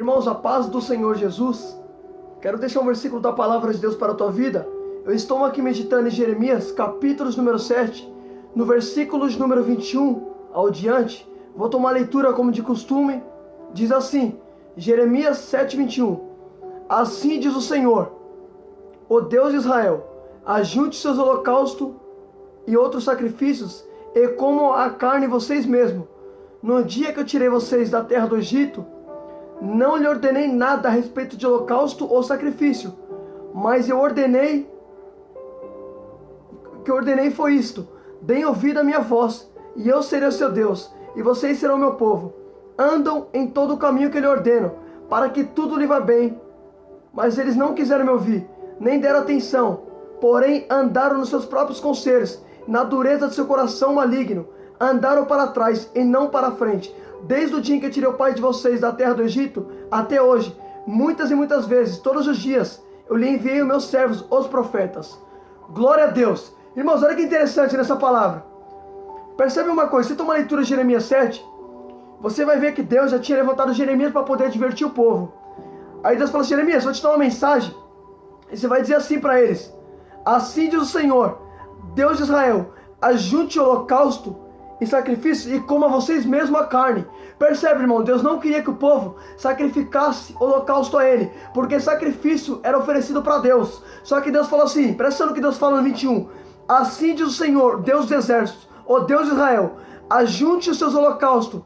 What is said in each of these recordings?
Irmãos, a paz do Senhor Jesus. Quero deixar um versículo da palavra de Deus para a tua vida. Eu estou aqui meditando em Jeremias, capítulos número 7, no versículo de número 21 ao diante. Vou tomar a leitura como de costume. Diz assim, Jeremias 7, 21. Assim diz o Senhor, o Deus de Israel, ajunte seus holocaustos e outros sacrifícios, e comam a carne vocês mesmos. No dia que eu tirei vocês da terra do Egito, não lhe ordenei nada a respeito de holocausto ou sacrifício, mas o que eu ordenei foi isto: deem ouvido à minha voz, e eu serei o seu Deus, e vocês serão meu povo. Andam em todo o caminho que eu lhe ordeno, para que tudo lhe vá bem. Mas eles não quiseram me ouvir, nem deram atenção, porém andaram nos seus próprios conselhos, na dureza de seu coração maligno, andaram para trás e não para frente. Desde o dia em que eu tirei o pai de vocês da terra do Egito, até hoje, muitas e muitas vezes, todos os dias, eu lhe enviei os meus servos, os profetas. Glória a Deus! Irmãos, olha que interessante nessa palavra. Percebe uma coisa, se tomar a leitura de Jeremias 7, você vai ver que Deus já tinha levantado Jeremias para poder advertir o povo. Aí Deus fala assim, Jeremias, vou te dar uma mensagem, e você vai dizer assim para eles: assim diz o Senhor, Deus de Israel, ajunte o holocausto e sacrifício e coma vocês mesmos a carne. Percebe, irmão, Deus não queria que o povo sacrificasse holocausto a ele, porque sacrifício era oferecido para Deus. Só que Deus falou assim, presta no que Deus fala no 21, assim diz o Senhor, Deus dos exércitos, o Deus de Israel, ajunte os seus holocaustos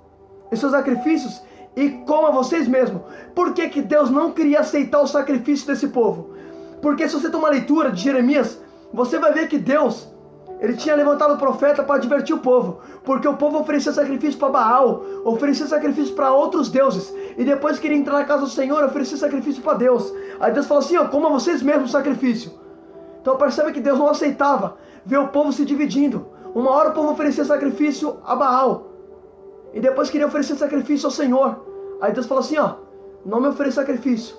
e seus sacrifícios e coma vocês mesmos. Por que que Deus não queria aceitar o sacrifício desse povo? Porque se você tomar a leitura de Jeremias, você vai ver que Deus, ele tinha levantado o profeta para advertir o povo, porque o povo oferecia sacrifício para Baal, oferecia sacrifício para outros deuses, e depois queria entrar na casa do Senhor, oferecer sacrifício para Deus. Aí Deus falou assim, ó, coma vocês mesmos o sacrifício. Então percebe que Deus não aceitava ver o povo se dividindo. Uma hora o povo oferecia sacrifício a Baal, e depois queria oferecer sacrifício ao Senhor. Aí Deus falou assim, ó, não me ofereça sacrifício,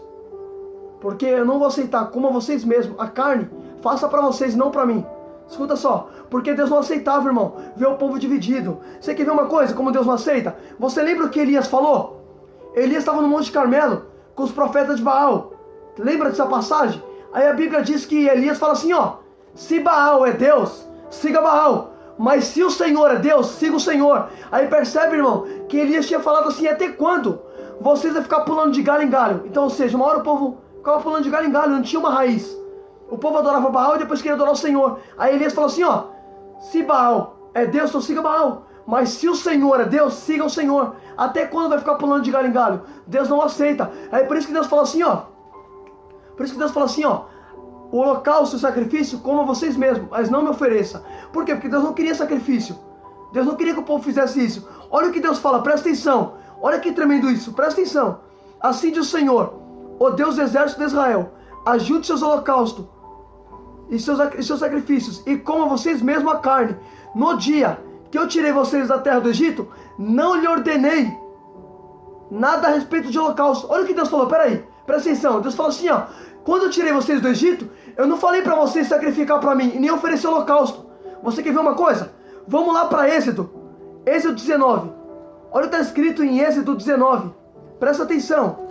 porque eu não vou aceitar, coma vocês mesmos a carne, faça para vocês, não para mim. Escuta só, porque Deus não aceitava, irmão, ver o povo dividido. Você quer ver uma coisa, como Deus não aceita? Você lembra o que Elias falou? Elias estava no Monte Carmelo, com os profetas de Baal. Lembra dessa passagem? Aí a Bíblia diz que Elias fala assim, ó, se Baal é Deus, siga Baal. Mas se o Senhor é Deus, siga o Senhor. Aí percebe, irmão, que Elias tinha falado assim, até quando vocês vão ficar pulando de galho em galho? Então, ou seja, uma hora o povo ficava pulando de galho em galho, não tinha uma raiz. O povo adorava Baal e depois queria adorar o Senhor. Aí Elias falou assim, ó, se Baal é Deus, então siga Baal. Mas se o Senhor é Deus, siga o Senhor. Até quando vai ficar pulando de galho em galho? Deus não aceita. Aí por isso que Deus falou assim, ó, o holocausto e o sacrifício, coma vocês mesmos, mas não me ofereça. Por quê? Porque Deus não queria sacrifício. Deus não queria que o povo fizesse isso. Olha o que Deus fala, presta atenção. Olha que tremendo isso, presta atenção. Assim diz o Senhor, o Deus do exército de Israel, ajunte seus holocaustos e seus sacrifícios, e coma vocês mesmos a carne. No dia que eu tirei vocês da terra do Egito, não lhe ordenei nada a respeito de holocausto. Olha o que Deus falou, peraí, presta atenção. Deus falou assim, ó, quando eu tirei vocês do Egito, eu não falei para vocês sacrificar para mim, e nem oferecer holocausto. Você quer ver uma coisa? Vamos lá para Êxodo 19. Olha o que está escrito em Êxodo 19, presta atenção.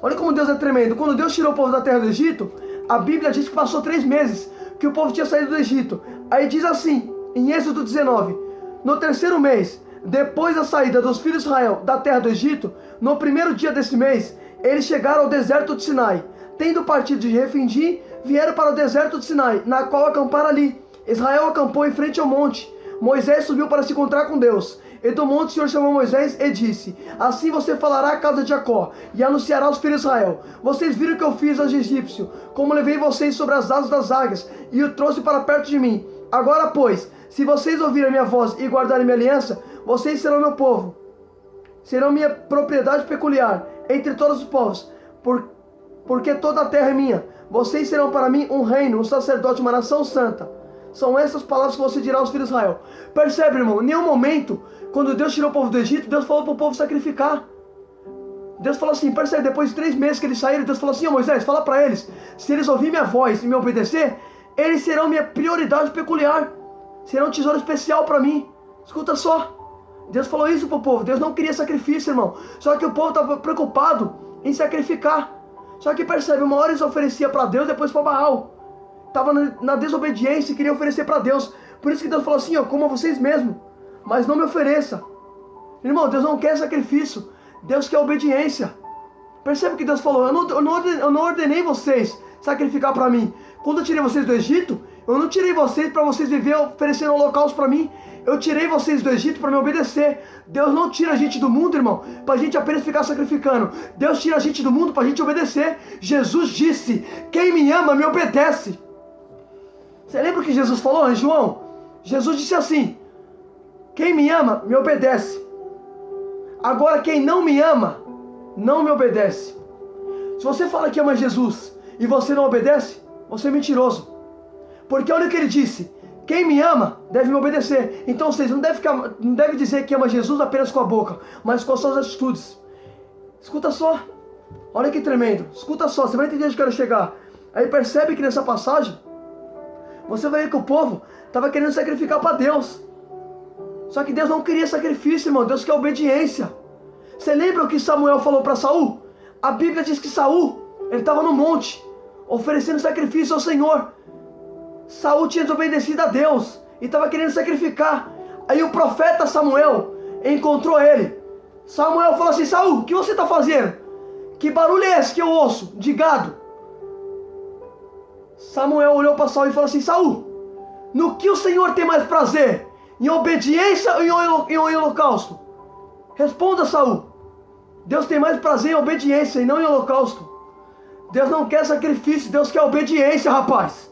Olha como Deus é tremendo. Quando Deus tirou o povo da terra do Egito, a Bíblia diz que passou 3 meses que o povo tinha saído do Egito. Aí diz assim, em Êxodo 19, no 3º mês, depois da saída dos filhos de Israel da terra do Egito, no 1º dia desse mês, eles chegaram ao deserto de Sinai. Tendo partido de Refidim, vieram para o deserto de Sinai, na qual acamparam ali. Israel acampou em frente ao monte. Moisés subiu para se encontrar com Deus. E do monte o Senhor chamou Moisés e disse, assim você falará à casa de Jacó, e anunciará aos filhos de Israel, vocês viram o que eu fiz aos egípcios, como levei vocês sobre as asas das águias, e o trouxe para perto de mim. Agora, pois, se vocês ouvirem a minha voz e guardarem minha aliança, vocês serão meu povo, serão minha propriedade peculiar entre todos os povos, porque toda a terra é minha. Vocês serão para mim um reino, um sacerdote, uma nação santa. São essas palavras que você dirá aos filhos de Israel. Percebe, irmão? Em nenhum momento, quando Deus tirou o povo do Egito, Deus falou para o povo sacrificar. Deus falou assim, percebe, depois de 3 meses que eles saíram, Deus falou assim, ó Moisés, fala para eles, se eles ouvirem minha voz e me obedecer, eles serão minha prioridade peculiar, serão um tesouro especial para mim. Escuta só, Deus falou isso para o povo. Deus não queria sacrifício, irmão, só que o povo estava preocupado em sacrificar. Só que percebe, uma hora eles ofereciam para Deus, depois para Baal. Estava na desobediência e queria oferecer para Deus. Por isso que Deus falou assim, ó, coma vocês mesmos, mas não me ofereça. Irmão, Deus não quer sacrifício, Deus quer obediência. Percebe que Deus falou, eu não ordenei vocês sacrificar para mim. Quando eu tirei vocês do Egito, eu não tirei vocês para vocês viver oferecendo holocausto para mim. Eu tirei vocês do Egito para me obedecer. Deus não tira a gente do mundo, irmão, para a gente apenas ficar sacrificando. Deus tira a gente do mundo para a gente obedecer. Jesus disse, quem me ama me obedece. Você lembra o que Jesus falou em João? Jesus disse assim, quem me ama me obedece. Agora quem não me ama não me obedece. Se você fala que ama Jesus e você não obedece, você é mentiroso. Porque olha o que ele disse, quem me ama deve me obedecer. Então vocês não devem dizer que ama Jesus apenas com a boca, mas com as suas atitudes. Escuta só, olha que tremendo, escuta só, você vai entender onde eu quero chegar. Aí percebe que nessa passagem, você vai ver que o povo estava querendo sacrificar para Deus. Só que Deus não queria sacrifício, irmão, Deus quer obediência. Você lembra o que Samuel falou para Saul? A Bíblia diz que Saul, ele estava no monte, oferecendo sacrifício ao Senhor. Saul tinha desobedecido a Deus e estava querendo sacrificar. Aí o profeta Samuel encontrou ele. Samuel falou assim, Saul, o que você está fazendo? Que barulho é esse que eu ouço de gado? Samuel olhou para Saul e falou assim, Saul, no que o Senhor tem mais prazer? Em obediência ou em holocausto? Responda, Saul. Deus tem mais prazer em obediência e não em holocausto. Deus não quer sacrifício, Deus quer obediência, rapaz.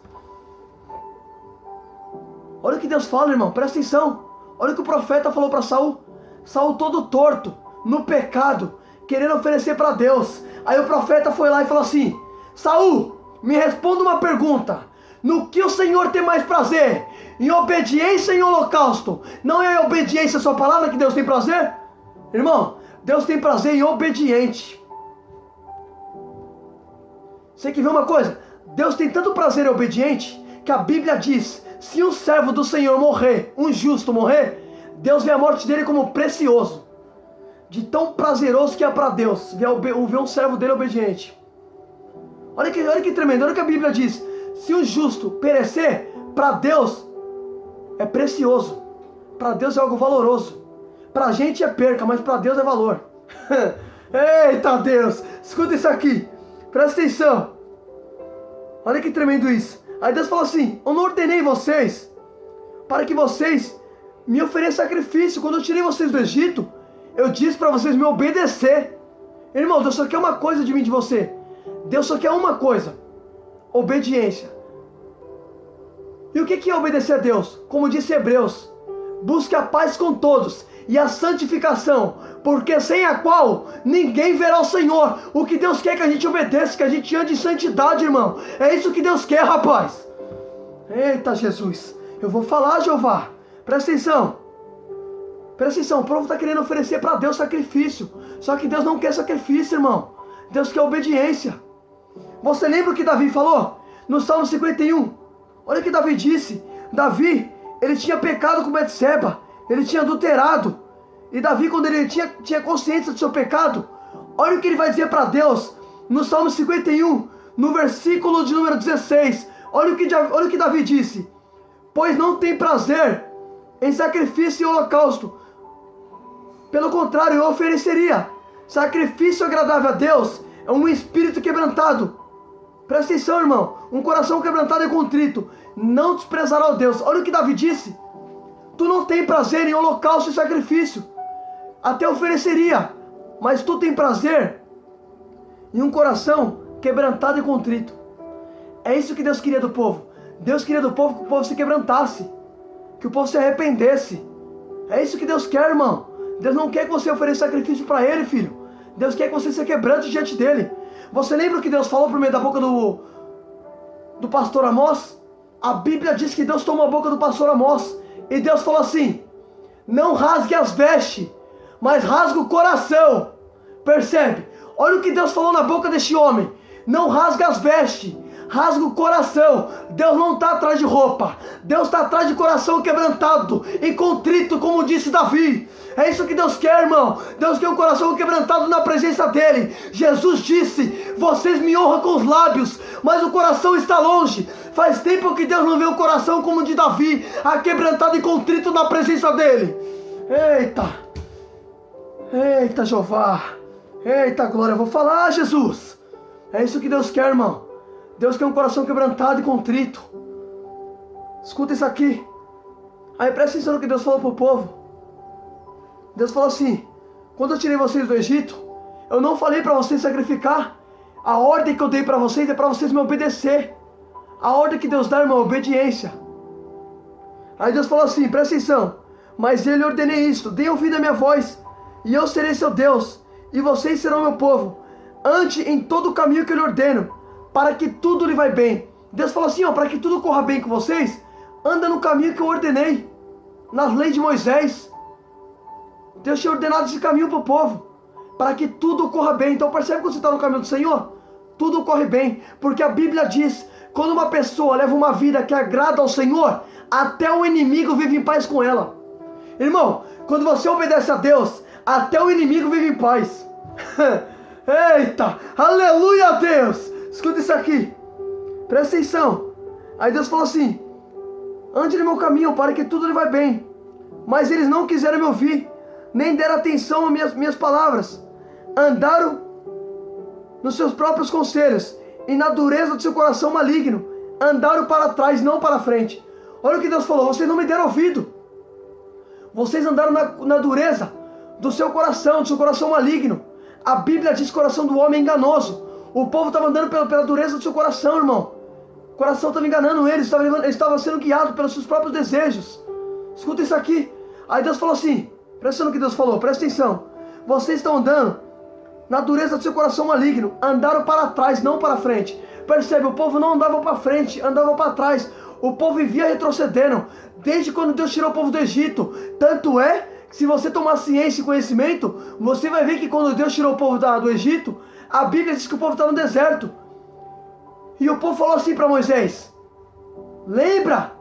Olha o que Deus fala, irmão, presta atenção. Olha o que o profeta falou para Saul. Saul todo torto, no pecado, querendo oferecer para Deus. Aí o profeta foi lá e falou assim, Saul, me responda uma pergunta. No que o Senhor tem mais prazer? Em obediência ou em holocausto? Não é em obediência a sua palavra que Deus tem prazer? Irmão, Deus tem prazer em obediente. Você quer ver uma coisa? Deus tem tanto prazer em obediente que a Bíblia diz, se um servo do Senhor morrer, um justo morrer, Deus vê a morte dele como precioso. De tão prazeroso que é para Deus ver um servo dele obediente. Olha que tremendo, olha o que a Bíblia diz. Se o justo perecer, para Deus é precioso. Para Deus é algo valoroso. Para a gente é perca, mas para Deus é valor. Eita Deus, escuta isso aqui. Presta atenção. Olha que tremendo isso. Aí Deus falou assim, eu não ordenei vocês para que vocês me ofereçam sacrifício. Quando eu tirei vocês do Egito, eu disse para vocês me obedecer. Irmão, Deus só quer uma coisa de mim, de você. Deus só quer uma coisa, obediência. E o que é obedecer a Deus? Como disse Hebreus, busque a paz com todos e a santificação, porque sem a qual ninguém verá o Senhor. O que Deus quer é que a gente obedeça, que a gente ande em santidade, irmão. É isso que Deus quer, rapaz. Eita Jesus, eu vou falar, Jeová. Presta atenção. Presta atenção, o povo está querendo oferecer para Deus sacrifício. Só que Deus não quer sacrifício, irmão. Deus quer obediência. Você lembra o que Davi falou? No Salmo 51. Olha o que Davi disse. Davi, ele tinha pecado com Betseba. Ele tinha adulterado. E Davi, quando ele tinha consciência do seu pecado, olha o que ele vai dizer para Deus. No Salmo 51, no versículo de número 16. Olha o que Davi disse. Pois não tem prazer em sacrifício e holocausto. Pelo contrário, eu ofereceria. Sacrifício agradável a Deus é um espírito quebrantado. Presta atenção, irmão. Um coração quebrantado e contrito não desprezará o Deus. Olha o que Davi disse. Tu não tem prazer em holocausto e sacrifício. Até ofereceria. Mas tu tem prazer em um coração quebrantado e contrito. É isso que Deus queria do povo. Deus queria do povo que o povo se quebrantasse. Que o povo se arrependesse. É isso que Deus quer, irmão. Deus não quer que você ofereça sacrifício para Ele, filho. Deus quer que você se quebrante diante dEle. Você lembra o que Deus falou por meio da boca do pastor Amós? A Bíblia diz que Deus tomou a boca do pastor Amós. E Deus falou assim, não rasgue as vestes, mas rasgue o coração. Percebe? Olha o que Deus falou na boca deste homem. Não rasgue as vestes, rasga o coração. Deus não está atrás de roupa. Deus está atrás de coração quebrantado e contrito, como disse Davi. É isso que Deus quer, irmão. Deus quer um coração quebrantado na presença dele. Jesus disse: vocês me honram com os lábios, mas o coração está longe. Faz tempo que Deus não vê um coração como o de Davi, quebrantado e contrito na presença dele. Eita, Jeová. Eita, glória. Eu vou falar, Jesus. É isso que Deus quer, irmão. Deus quer um coração quebrantado e contrito. Escuta isso aqui. Aí presta atenção no que Deus falou para o povo. Deus falou assim: quando eu tirei vocês do Egito, eu não falei para vocês sacrificar. A ordem que eu dei para vocês é para vocês me obedecer. A ordem que Deus dá, irmão, é obediência. Aí Deus falou assim, presta atenção: mas eu lhe ordenei isto, dê ouvido à minha voz, e eu serei seu Deus, e vocês serão meu povo. Ande em todo o caminho que eu lhe ordeno, para que tudo lhe vai bem. Deus falou assim, para que tudo corra bem com vocês, anda no caminho que eu ordenei, nas leis de Moisés. Deus tinha ordenado esse caminho para o povo, para que tudo corra bem. Então percebe quando você está no caminho do Senhor? Tudo corre bem, porque a Bíblia diz: quando uma pessoa leva uma vida que agrada ao Senhor, até o inimigo vive em paz com ela. Irmão, quando você obedece a Deus, até o inimigo vive em paz. Eita, aleluia a Deus. Escuta isso aqui, presta atenção. Aí Deus falou assim: ande no meu caminho para que tudo lhe vai bem. Mas eles não quiseram me ouvir, nem deram atenção às minhas palavras. Andaram nos seus próprios conselhos, e na dureza do seu coração maligno, andaram para trás, não para frente. Olha o que Deus falou: vocês não me deram ouvido. Vocês andaram na dureza do seu coração maligno. A Bíblia diz que o coração do homem é enganoso. O povo estava andando pela dureza do seu coração, irmão. O coração estava enganando eles, estava sendo guiado pelos seus próprios desejos. Escuta isso aqui. Aí Deus falou assim, presta atenção no que Deus falou, presta atenção: vocês estão andando na dureza do seu coração maligno, andaram para trás, não para frente. Percebe, o povo não andava para frente, andava para trás. O povo vivia retrocedendo, desde quando Deus tirou o povo do Egito. Tanto é que, se você tomar ciência e conhecimento, você vai ver que quando Deus tirou o povo do Egito, a Bíblia diz que o povo está no deserto. E o povo falou assim para Moisés: lembra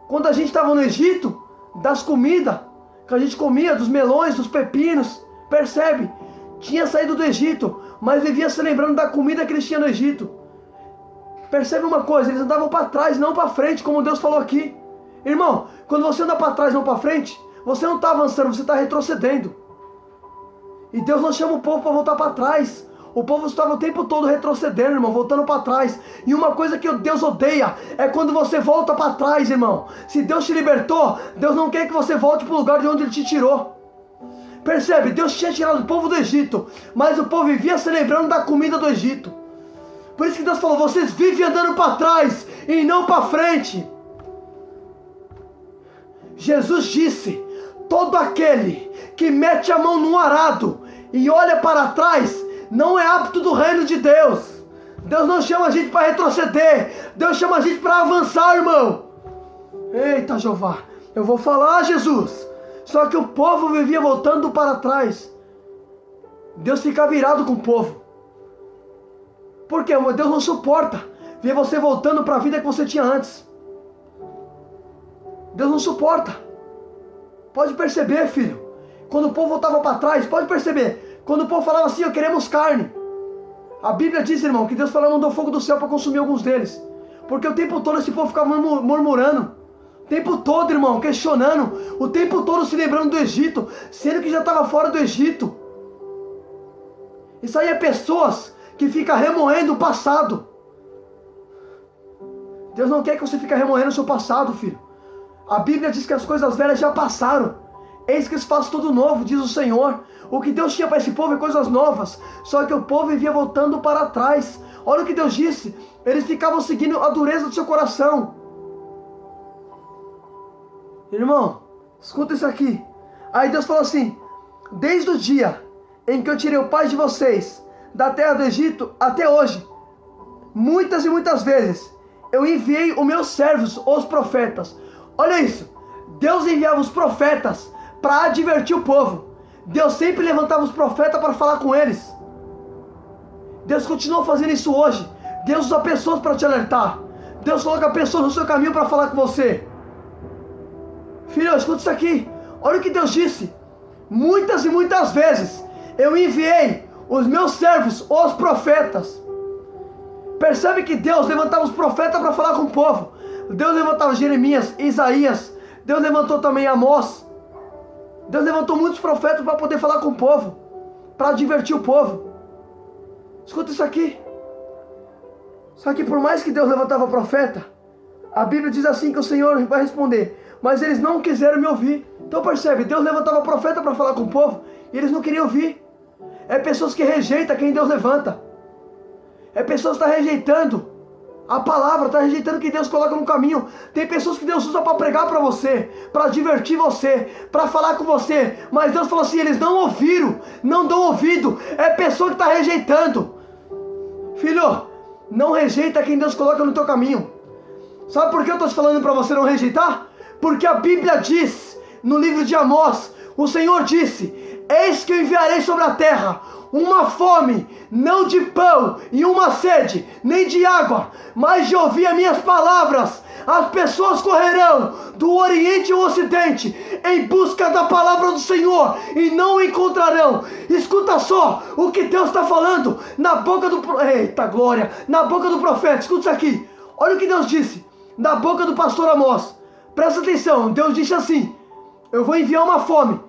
quando a gente estava no Egito, das comidas que a gente comia, dos melões, dos pepinos? Percebe? Tinha saído do Egito, mas vivia se lembrando da comida que eles tinham no Egito. Percebe uma coisa, eles andavam para trás, não para frente, como Deus falou aqui. Irmão, quando você anda para trás, não para frente, você não está avançando, você está retrocedendo. E Deus não chama o povo para voltar para trás. O povo estava o tempo todo retrocedendo, irmão, voltando para trás. E uma coisa que Deus odeia é quando você volta para trás, irmão. Se Deus te libertou, Deus não quer que você volte para o lugar de onde Ele te tirou. Percebe? Deus tinha tirado o povo do Egito, mas o povo vivia se lembrando da comida do Egito. Por isso que Deus falou: vocês vivem andando para trás e não para frente. Jesus disse: todo aquele que mete a mão no arado e olha para trás não é apto do reino de Deus. Deus não chama a gente para retroceder, Deus chama a gente para avançar, irmão. Eita, Jeová, eu vou falar, Jesus. Só que o povo vivia voltando para trás. Deus fica virado com o povo. Por quê? Deus não suporta ver você voltando para a vida que você tinha antes. Deus não suporta. Pode perceber, filho. Quando o povo voltava para trás, pode perceber. Quando o povo falava assim: queremos carne. A Bíblia diz, irmão, que Deus mandou fogo do céu para consumir alguns deles. Porque o tempo todo esse povo ficava murmurando. O tempo todo, irmão, questionando. O tempo todo se lembrando do Egito, sendo que já estava fora do Egito. Isso aí é pessoas que ficam remoendo o passado. Deus não quer que você fique remoendo o seu passado, filho. A Bíblia diz que as coisas velhas já passaram. Eis que se faz tudo novo, diz o Senhor. O que Deus tinha para esse povo é coisas novas. Só que o povo vivia voltando para trás. Olha o que Deus disse. Eles ficavam seguindo a dureza do seu coração. Irmão, escuta isso aqui. Aí Deus falou assim: desde o dia em que eu tirei o pai de vocês da terra do Egito até hoje, muitas e muitas vezes eu enviei os meus servos, os profetas. Olha isso. Deus enviava os profetas para advertir o povo. Deus sempre levantava os profetas para falar com eles. Deus continua fazendo isso hoje. Deus usa pessoas para te alertar. Deus coloca pessoas no seu caminho para falar com você. Filho, escuta isso aqui. Olha o que Deus disse. Muitas e muitas vezes eu enviei os meus servos, os profetas. Percebe que Deus levantava os profetas para falar com o povo. Deus levantava Jeremias, Isaías. Deus levantou também Amós. Deus levantou muitos profetas para poder falar com o povo, para divertir o povo. Escuta isso aqui. Só que por mais que Deus levantava profeta, a Bíblia diz assim que o Senhor vai responder: mas eles não quiseram me ouvir. Então percebe, Deus levantava profeta para falar com o povo e eles não queriam ouvir. É pessoas que rejeitam quem Deus levanta. É pessoas que estão rejeitando a palavra, está rejeitando o que Deus coloca no caminho. Tem pessoas que Deus usa para pregar para você, para divertir você, para falar com você. Mas Deus falou assim, eles não ouviram, não dão ouvido. É pessoa que está rejeitando. Filho, não rejeita quem Deus coloca no teu caminho. Sabe por que eu estou te falando para você não rejeitar? Porque a Bíblia diz, no livro de Amós, o Senhor disse: eis que eu enviarei sobre a terra uma fome, não de pão, e uma sede, nem de água, mas de ouvir as minhas palavras. As pessoas correrão do Oriente ao Ocidente em busca da palavra do Senhor e não o encontrarão. Escuta só o que Deus está falando na boca do... Eita glória! Na boca do profeta, escuta isso aqui. Olha o que Deus disse na boca do pastor Amós. Presta atenção, Deus disse assim: eu vou enviar uma fome,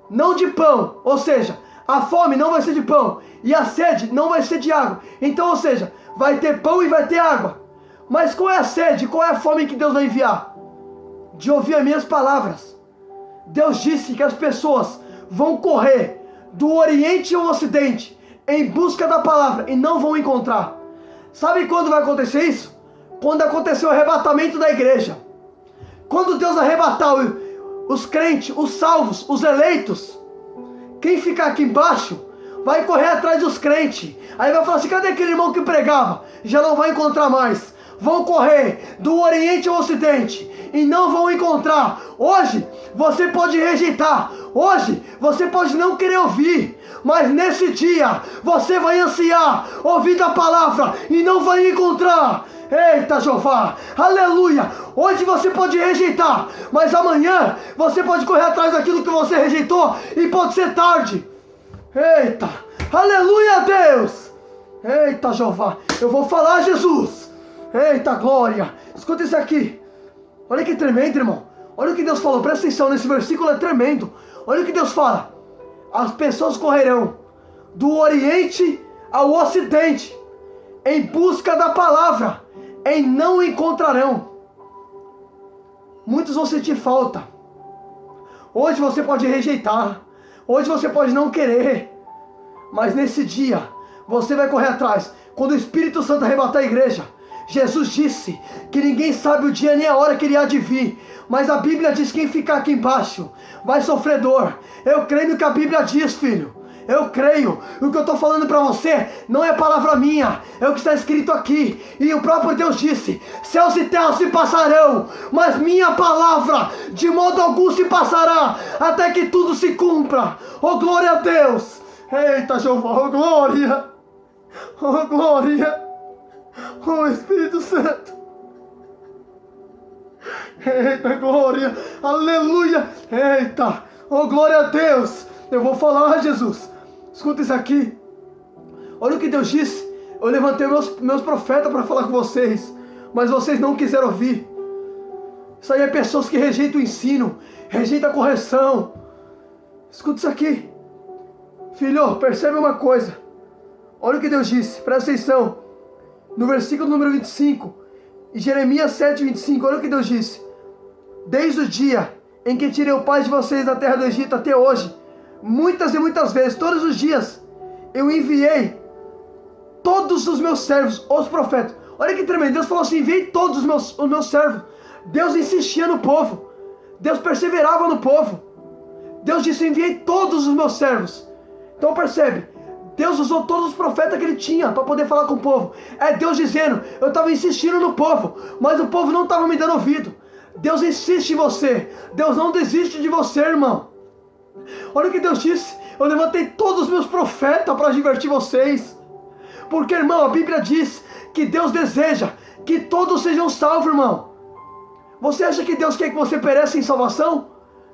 não de pão, ou seja, a fome não vai ser de pão, e a sede não vai ser de água. Então, ou seja, vai ter pão e vai ter água. Mas qual é a sede, qual é a fome que Deus vai enviar? De ouvir as minhas palavras. Deus disse que as pessoas vão correr do Oriente ao Ocidente em busca da palavra e não vão encontrar. Sabe quando vai acontecer isso? Quando acontecer o arrebatamento da igreja. Quando Deus arrebatar os crentes, os salvos, os eleitos, quem ficar aqui embaixo vai correr atrás dos crentes. Aí vai falar assim: cadê aquele irmão que pregava? Já não vai encontrar mais. Vão correr do Oriente ao Ocidente e não vão encontrar. Hoje você pode rejeitar, hoje você pode não querer ouvir, mas nesse dia você vai ansiar ouvir a palavra e não vai encontrar. Eita Jeová, aleluia. Hoje você pode rejeitar, mas amanhã você pode correr atrás daquilo que você rejeitou e pode ser tarde. Eita, aleluia a Deus. Eita Jeová, eu vou falar, Jesus. Eita glória, escuta isso aqui. Olha que tremendo, irmão. Olha o que Deus falou, presta atenção nesse versículo, é tremendo. Olha o que Deus fala: as pessoas correrão do Oriente ao Ocidente em busca da palavra, e não encontrarão. Muitos vão sentir falta. Hoje você pode rejeitar, hoje você pode não querer, mas nesse dia você vai correr atrás. Quando o Espírito Santo arrebatar a igreja, Jesus disse que ninguém sabe o dia nem a hora que ele há de vir, mas a Bíblia diz que quem ficar aqui embaixo vai sofrer dor. Eu creio no que a Bíblia diz, filho. Eu creio. O que eu estou falando para você não é palavra minha, é o que está escrito aqui. E o próprio Deus disse: céus e terra se passarão, mas minha palavra de modo algum se passará, até que tudo se cumpra. Oh glória a Deus. Eita Jeová, oh glória. Oh glória. Oh Espírito Santo. Eita glória. Aleluia. Eita. Oh glória a Deus. Eu vou falar, Jesus. Escuta isso aqui. Olha o que Deus disse. Eu levantei meus profetas para falar com vocês, mas vocês não quiseram ouvir. Isso aí é pessoas que rejeitam o ensino, rejeitam a correção. Escuta isso aqui. Filho, percebe uma coisa. Olha o que Deus disse, presta atenção. No versículo número 25, em Jeremias 7, 25, olha o que Deus disse: desde o dia em que tirei o pai de vocês da terra do Egito até hoje, muitas e muitas vezes, todos os dias, eu enviei todos os meus servos, os profetas. Olha que tremendo, Deus falou assim: enviei todos os meus servos. Deus insistia no povo, Deus perseverava no povo. Deus disse: enviei todos os meus servos. Então percebe, Deus usou todos os profetas que ele tinha para poder falar com o povo. É Deus dizendo: eu estava insistindo no povo, mas o povo não estava me dando ouvido. Deus insiste em você, Deus não desiste de você, irmão. Olha o que Deus disse: eu levantei todos os meus profetas para divertir vocês. Porque, irmão, a Bíblia diz que Deus deseja que todos sejam salvos, irmão. Você acha que Deus quer que você pereça em salvação?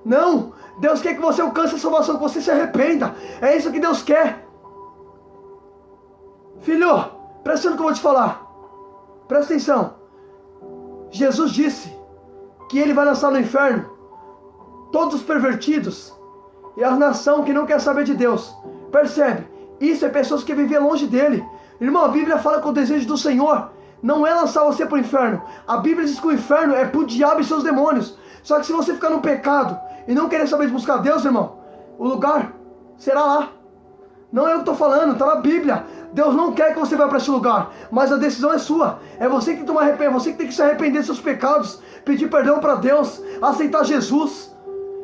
Não. Deus quer que você alcance a salvação, que você se arrependa. É isso que Deus quer. Filho, presta atenção no que eu vou te falar. Presta atenção. Jesus disse que Ele vai lançar no inferno todos os pervertidos e a nação que não quer saber de Deus. Percebe? Isso é pessoas que vivem longe dEle. Irmão, a Bíblia fala que o desejo do Senhor não é lançar você para o inferno. A Bíblia diz que o inferno é para o diabo e seus demônios. Só que se você ficar no pecado e não querer saber de buscar Deus, irmão, o lugar será lá. Não é eu que estou falando, está na Bíblia. Deus não quer que você vá para esse lugar, mas a decisão é sua. É você que tem que tomar arrependimento, você que tem que se arrepender dos seus pecados, pedir perdão para Deus, aceitar Jesus.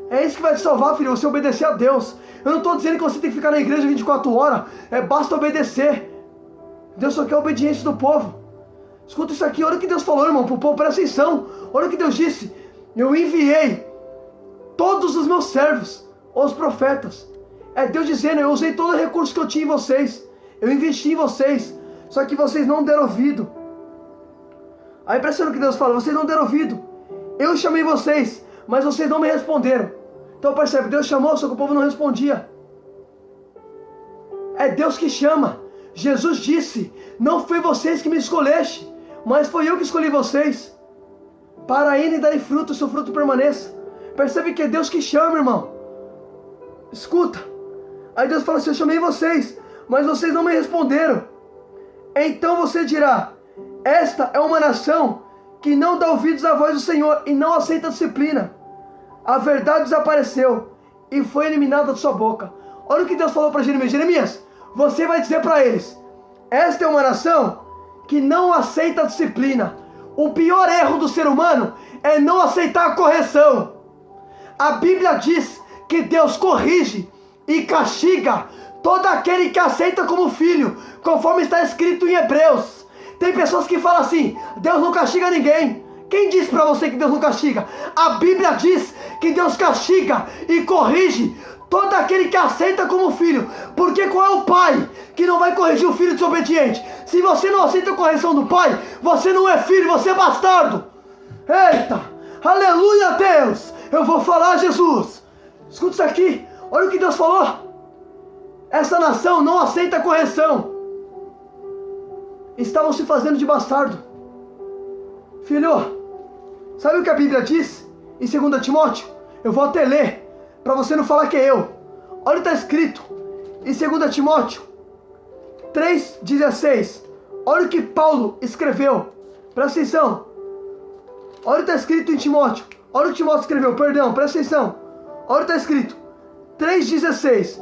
É isso que vai te salvar, filho, você obedecer a Deus. Eu não estou dizendo que você tem que ficar na igreja 24 horas, basta obedecer. Deus só quer a obediência do povo. Escuta isso aqui, olha o que Deus falou, irmão, para o povo, presta atenção. Olha o que Deus disse: eu enviei todos os meus servos, os profetas. É Deus dizendo: eu usei todo o recurso que eu tinha em vocês, eu investi em vocês, só que vocês não deram ouvido. Aí presta atenção no que Deus fala: vocês não deram ouvido. Eu chamei vocês, mas vocês não me responderam. Então percebe, Deus chamou, só que o povo não respondia. É Deus que chama. Jesus disse: não foi vocês que me escolheste, mas foi eu que escolhi vocês, para irem e darem fruto, o seu fruto permaneça. Percebe que é Deus que chama, irmão. Escuta. Aí Deus fala assim: eu chamei vocês, mas vocês não me responderam. Então você dirá: esta é uma nação que não dá ouvidos à voz do Senhor e não aceita a disciplina. A verdade desapareceu e foi eliminada de sua boca. Olha o que Deus falou para Jeremias: Jeremias, você vai dizer para eles: esta é uma nação que não aceita a disciplina. O pior erro do ser humano é não aceitar a correção. A Bíblia diz que Deus corrige e castiga todo aquele que aceita como filho, conforme está escrito em Hebreus. Tem pessoas que falam assim: Deus não castiga ninguém. Quem disse para você que Deus não castiga? A Bíblia diz que Deus castiga e corrige todo aquele que aceita como filho. Porque qual é o pai que não vai corrigir o filho desobediente? Se você não aceita a correção do pai, você não é filho, você é bastardo. Eita, aleluia, Deus. Eu vou falar, Jesus. Escuta isso aqui, olha o que Deus falou. Essa nação não aceita a correção. Estavam se fazendo de bastardo. Filho, sabe o que a Bíblia diz em 2 Timóteo? Eu vou até ler, para você não falar que é eu. Olha o que está escrito em 2 Timóteo 3,16. Olha o que Paulo escreveu. Presta atenção. Olha o que está escrito em Timóteo. Olha o que Timóteo escreveu, perdão, presta atenção. Olha o que está escrito 3,16.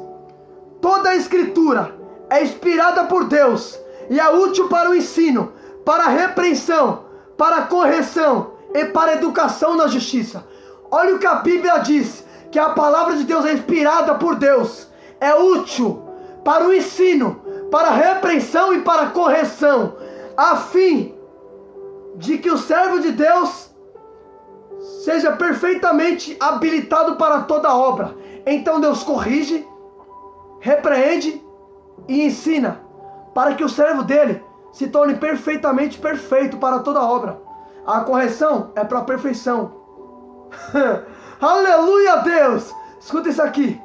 Toda a escritura é inspirada por Deus e é útil para o ensino, para a repreensão, para a correção e para a educação na justiça. Olha o que a Bíblia diz, que a palavra de Deus é inspirada por Deus, é útil para o ensino, para a repreensão e para a correção, a fim de que o servo de Deus seja perfeitamente habilitado para toda obra. Então Deus corrige, repreende e ensina, para que o servo dele se torne perfeitamente perfeito para toda obra. A correção é para a perfeição. Aleluia, Deus! Escuta isso aqui.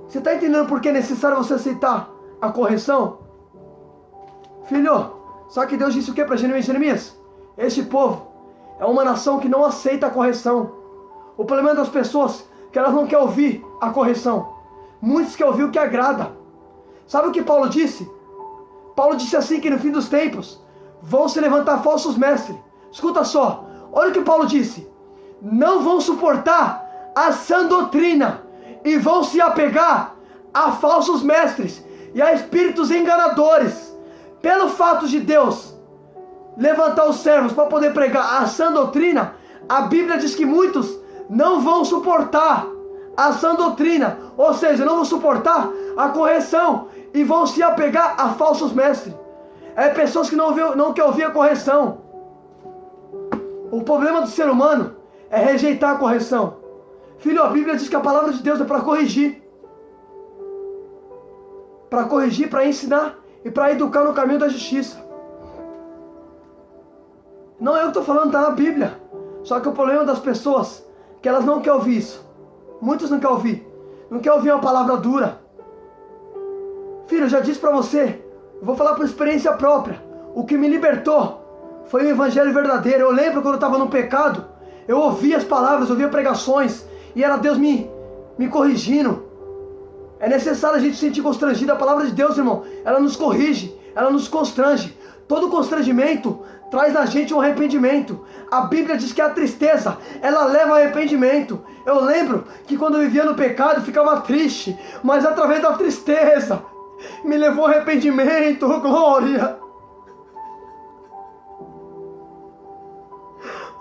Você está entendendo por que é necessário você aceitar a correção? Filho, só que Deus disse o que para Jeremias? Este povo é uma nação que não aceita a correção. O problema das pessoas é que elas não querem ouvir a correção. Muitos querem ouvir o que agrada. Sabe o que Paulo disse? Paulo disse assim, que no fim dos tempos vão se levantar falsos mestres. Escuta só, olha o que Paulo disse: não vão suportar a sã doutrina e vão se apegar a falsos mestres e a espíritos enganadores. Pelo fato de Deus levantar os servos para poder pregar a sã doutrina, a Bíblia diz que muitos não vão suportar a sã doutrina, ou seja, não vão suportar a correção e vão se apegar a falsos mestres. É pessoas que não querem ouvir a correção. O problema do ser humano é rejeitar a correção. Filho, a Bíblia diz que a palavra de Deus é para corrigir. Para corrigir, para ensinar e para educar no caminho da justiça. Não é eu que estou falando, está na Bíblia. Só que o problema das pessoas é que elas não querem ouvir isso. Muitos não querem ouvir. Não querem ouvir uma palavra dura. Filho, eu já disse para você, eu vou falar por experiência própria. O que me libertou foi o evangelho verdadeiro. Eu lembro quando eu estava no pecado, eu ouvia as palavras, ouvia pregações, e era Deus me corrigindo. É necessário a gente se sentir constrangido. A palavra de Deus, irmão, ela nos corrige, ela nos constrange. Todo constrangimento traz na gente um arrependimento. A Bíblia diz que a tristeza, ela leva ao arrependimento. Eu lembro que quando eu vivia no pecado, eu ficava triste, mas através da tristeza, me levou ao arrependimento. Oh, glória!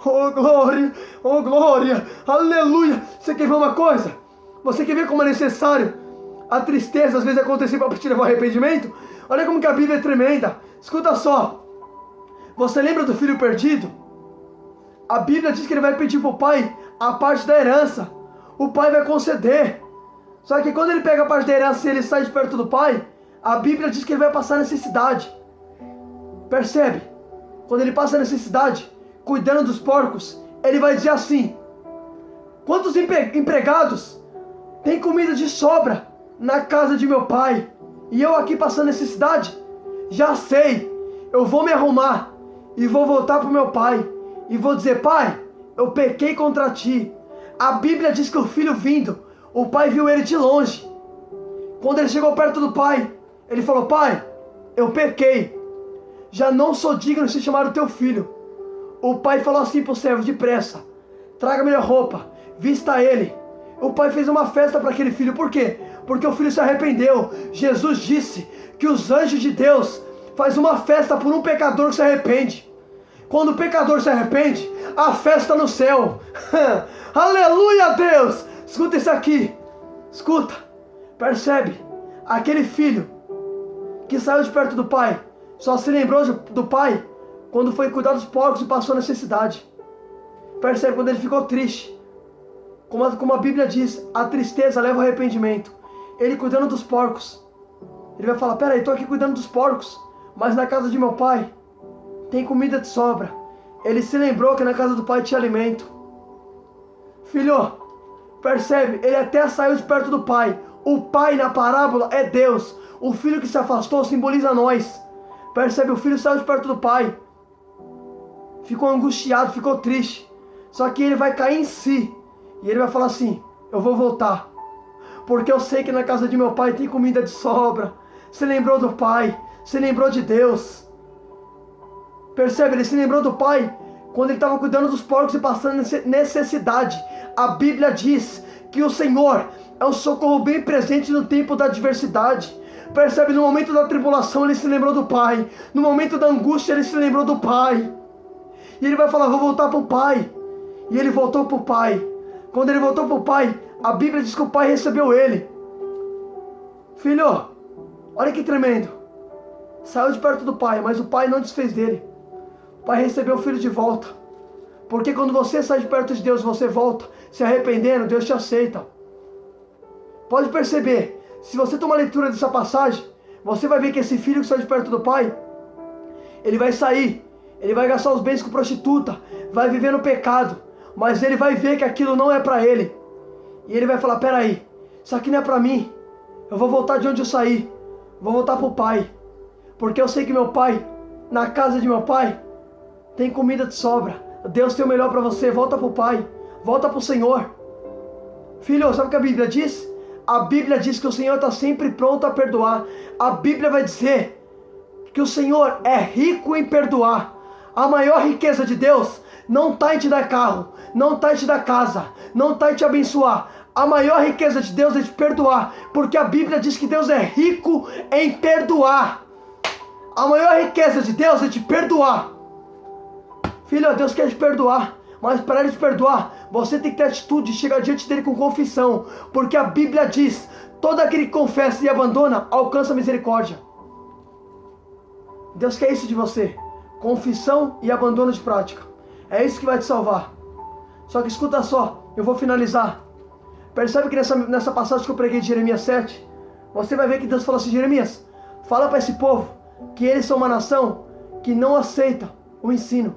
Oh, glória! Oh, glória! Aleluia! Você quer ver uma coisa? Você quer ver como é necessário a tristeza às vezes acontecer para te levar ao arrependimento? Olha como que a Bíblia é tremenda. Escuta só. Você lembra do filho perdido? A Bíblia diz que ele vai pedir para o pai a parte da herança. O pai vai conceder. Só que quando ele pega a parte da herança e ele sai de perto do pai, a Bíblia diz que ele vai passar necessidade. Percebe? Quando ele passa necessidade, cuidando dos porcos, ele vai dizer assim: quantos empregados tem comida de sobra na casa de meu pai, e eu aqui passando necessidade? Já sei, eu vou me arrumar e vou voltar para o meu pai e vou dizer: pai, eu pequei contra ti. A Bíblia diz que o filho vindo, o pai viu ele de longe. Quando ele chegou perto do pai, ele falou: pai, eu pequei, já não sou digno de se chamar o teu filho. O pai falou assim para o servo: depressa, traga melhor roupa, vista ele. O pai fez uma festa para aquele filho. Por quê? Porque o filho se arrependeu. Jesus disse que os anjos de Deus fazem uma festa por um pecador que se arrepende. Quando o pecador se arrepende, a festa no céu. Aleluia, Deus! Escuta isso aqui. Escuta. Percebe? Aquele filho que saiu de perto do pai só se lembrou do pai quando foi cuidar dos porcos e passou necessidade. Percebe? Quando ele ficou triste. Como a Bíblia diz, a tristeza leva ao arrependimento. Ele cuidando dos porcos, ele vai falar: peraí, estou aqui cuidando dos porcos, mas na casa de meu pai tem comida de sobra. Ele se lembrou que na casa do pai tinha alimento. Filho, percebe? Ele até saiu de perto do pai. O pai na parábola é Deus. O filho que se afastou simboliza nós. Percebe? O filho saiu de perto do pai, ficou angustiado, ficou triste. Só que ele vai cair em si. E ele vai falar assim: eu vou voltar, porque eu sei que na casa de meu pai tem comida de sobra. Se lembrou do pai, se lembrou de Deus. Percebe? Ele se lembrou do pai quando ele estava cuidando dos porcos e passando necessidade. A Bíblia diz que o Senhor é um socorro bem presente no tempo da adversidade. Percebe? No momento da tribulação ele se lembrou do pai. No momento da angústia ele se lembrou do pai. E ele vai falar: vou voltar para o pai. E ele voltou para o pai. Quando ele voltou para o pai, a Bíblia diz que o pai recebeu ele. Filho, olha que tremendo. Saiu de perto do pai, mas o pai não desfez dele. O pai recebeu o filho de volta. Porque quando você sai de perto de Deus, você volta se arrependendo, Deus te aceita. Pode perceber, se você tomar leitura dessa passagem, você vai ver que esse filho que sai de perto do pai, ele vai sair, ele vai gastar os bens com prostituta, vai viver no pecado. Mas ele vai ver que aquilo não é para ele. E ele vai falar: peraí, isso aqui não é para mim. Eu vou voltar de onde eu saí. Vou voltar para o pai. Porque eu sei que meu pai, na casa de meu pai, tem comida de sobra. Deus tem o melhor para você. Volta para o pai. Volta para o Senhor. Filho, sabe o que a Bíblia diz? A Bíblia diz que o Senhor está sempre pronto a perdoar. A Bíblia vai dizer que o Senhor é rico em perdoar. A maior riqueza de Deus não está em te dar carro, não está em te dar casa, não está em te abençoar. A maior riqueza de Deus é te perdoar, porque a Bíblia diz que Deus é rico em perdoar. A maior riqueza de Deus é te perdoar. Filho, Deus quer te perdoar, mas para Ele te perdoar, você tem que ter atitude de chegar diante dele com confissão, porque a Bíblia diz: todo aquele que confessa e abandona, alcança a misericórdia. Deus quer isso de você, confissão e abandono de prática. É isso que vai te salvar. Só que escuta só, eu vou finalizar. Percebe que nessa passagem que eu preguei de Jeremias 7, você vai ver que Deus falou assim: Jeremias, fala para esse povo que eles são uma nação que não aceita o ensino.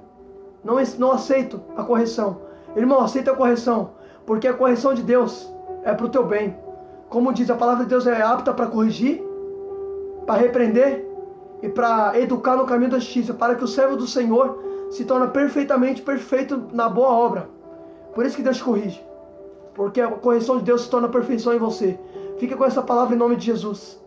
Não aceito a correção. Irmão, aceita a correção, porque a correção de Deus é para o teu bem. Como diz, a palavra de Deus é apta para corrigir, para repreender e para educar no caminho da justiça, para que o servo do Senhor se torne perfeitamente perfeito na boa obra. Por isso que Deus te corrige, porque a correção de Deus se torna perfeição em você. Fica com essa palavra em nome de Jesus.